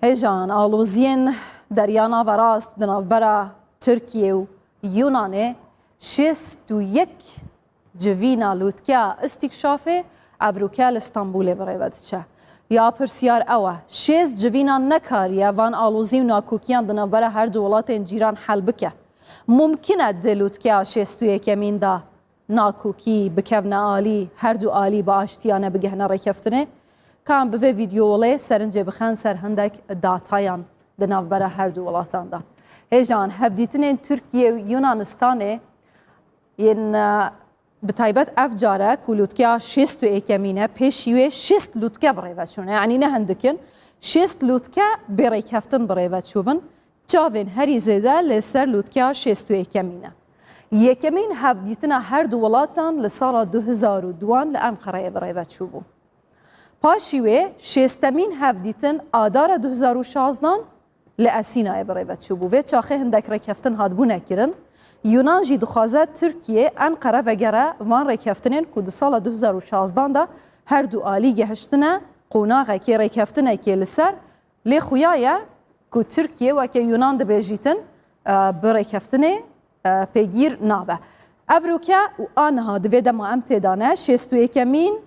هیجان آلوزین دریانا و راست دنافبرا ترکیه و یونانه 61 جوینا لوتکیا استکشافه افروکا لستانبول برایوتچه یا پرسیار اوه 6 جوینا نکاریه وان آلوزی و ناکوکیان دنافبرا هر دو ولاتین جیران حل بکه ممکنه دلوتکیا 61 مین دا ناکوکی بکونا آلی هر دو آلی با آشتیانه بگهنه رکفتنه کام به ویدیوله سرنجه بخن سر هندک داتایان دنافبرا هر دو ولاتان دا هیجان هفدیتنین ترکیه و یونانستانه ین بتایبت افجاره که لوتکیا 61 مینه پیشیوه 6 لوتکا برایوتشونه یعنی نه هندکن 6 لوتکا برای کفتن برایوتشوبن چاوین هری زیده لسر لوتکیا 61 مینه یکمین هفدیتنا هر دو ولاتان لسال 2002 لانقره برایوتشوبو پاشیوه شستمین هفدیتن آدار 2016 لأسینای برایوتشوبو و چاخه هندک رکفتن هادبو نکرن یونان جی دخوازه ترکیه انقره و گره وان رکفتنین که دو سال 2016 دا هر دو آلی گهشتنه قوناغه که رکفتنه که لسر لی خویایه که ترکیه و که یونان دا بیجیتن برکفتنه پیگیر نابه افروکا و آنها دویده ما امتدانه 61 مین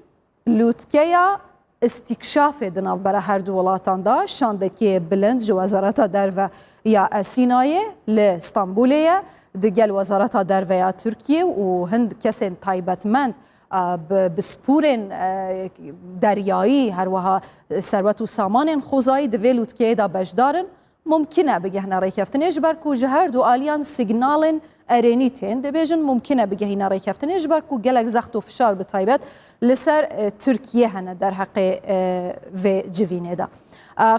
لوتکیا استکشاف دنافبرا هر دو ولاتان دا شاندکی بلند جو وزارت درو یا اسینایه لستانبولیه دگل وزارت درو یا ترکیه و هند کسین تایبتمند بسپورن دریایی هر وها ثروت و سامان خوزایی دوی لوتکیه دا بجدارن ممکنه بگهنه ریکفتن اجبر کو جهر دو آلیان سیگنالن ارینیتین دبیجن ممکنه بگهنه ریکفتن اجبر کو گلک زخت و فشار بتایبت لسر ترکیه هنه در حق و جوینه دا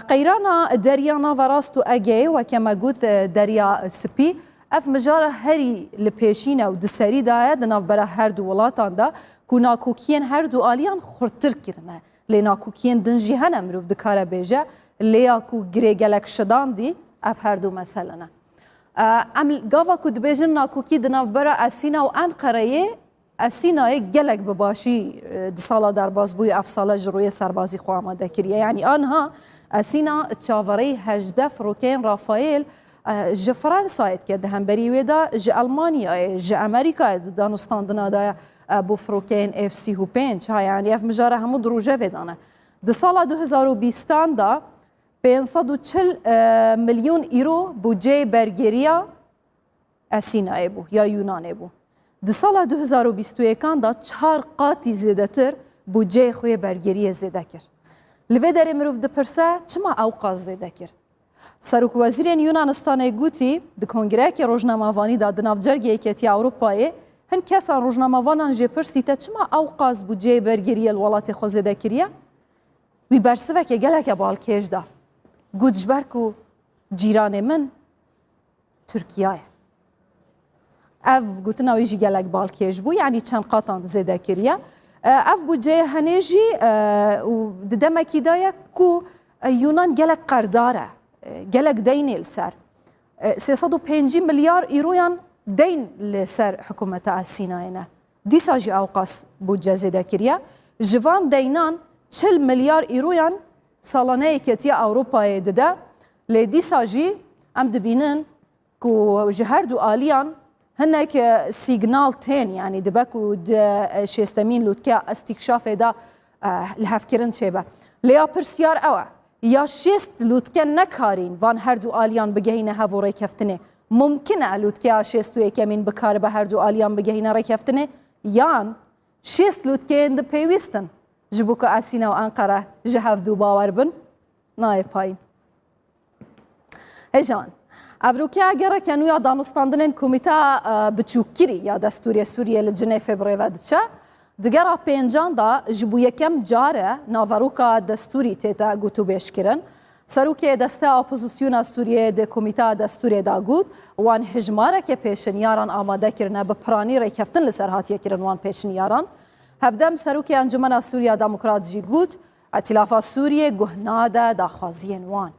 قیرانا دریانا و راست و اگه و کما گود دریا سپی اف مجاره هری لپیشینه و دسری دایه دنافبرا هر دو ولاتان دا کو ناکوکین هر دو آلیان خورتر کرنه لی ناکوکین دنجی هنه مروف دکاره بیجه لیا کو گریگلک شدان دی اف هر دو مثلا ام گاوا کو دبیجن ناکوکی دنافبرا اسینا و انقره اسینای گلک بباشی دو سالا در باز بوی اف سالا جروی سربازی خو آماده کریه یعنی آنها اسینا چاوری 18 فروکین رافائیل ج فرانسایت که دهم بریویدا ج آلمانیا ج امریکا دانستان دنادا بو فروکین اف سی هو پنج ها یعنی اف مجاره همو دروجه ویدانه دو سالا 2020 دا 540 میلیون یورو بودجه برگیریا اسینای بو یا یونان بو دو سال 2021 دا 4 قاطی زیاده تر بودجه خوی برگیری زیاده کرد. لوی داری مروف دپرسه چما اوقات زیاده کرد. سروک وزیر یونانستان گوتی د کنگره که روزنامه‌وانی دا دنافجرگی ایکتی اروپایی هن کسان روزنامه‌وانان جپرسیته چما اوقات بودجه برگیری الولات خو زیاده کریه وی برسوه که گله که بالکیش دا گوجبر کو جیران من ترکیه اف گوتنا ویجی گلک بالکیش بو یعنی چند قاطان زیده کریه اف بودجه هنیجی و دمکی دایه کو یونان گلک قرداره گلک دین السر 350 میلیارد یورویان دین لسر حکومت اسیناینه دیسا جی اوقاس بودجه زیده کریه جوان دینان 40 میلیارد یورویان سالانه کتیا اروپای دده لیدیسا جی ام دبینن کو جهر دو آلیان هنک سیگنال تین یعنی دبکو شستمین لوتکا استکشاف دا لحفکرن چیبه لیا پرسیار اوه یا شست لوتکا نکارین وان هر دو آلیان بگهینه هفو ریکفتنه ممکنه لوتکا شست و یکمین بکار به هر دو آلیان بگهینه ریکفتنه یان شست لوتکا اند پیویستن جبو که اسینا و انقره جهف دو باور بن نای پایین هجان افروکیا گره کنویا دانستاندنین کمیته بچوکیری یا دستوری سوریه لجنیف بریودچه دگره پینجان دا جبو یکم جاره ناوروکا دستوری تیتا گوتو بیش کرن سروکی دسته اپوزیسیون سوریه ده کمیته دستوری دا گوت وان هجماره که پیشنیاران آماده کرنه به پرانی ریکفتن لسرهاتیه کرن وان پیشنیاران هفدم سروکی انجمن سوریا دموکرات جی گوت ائتلاف سوریه گهناده داخوازین وان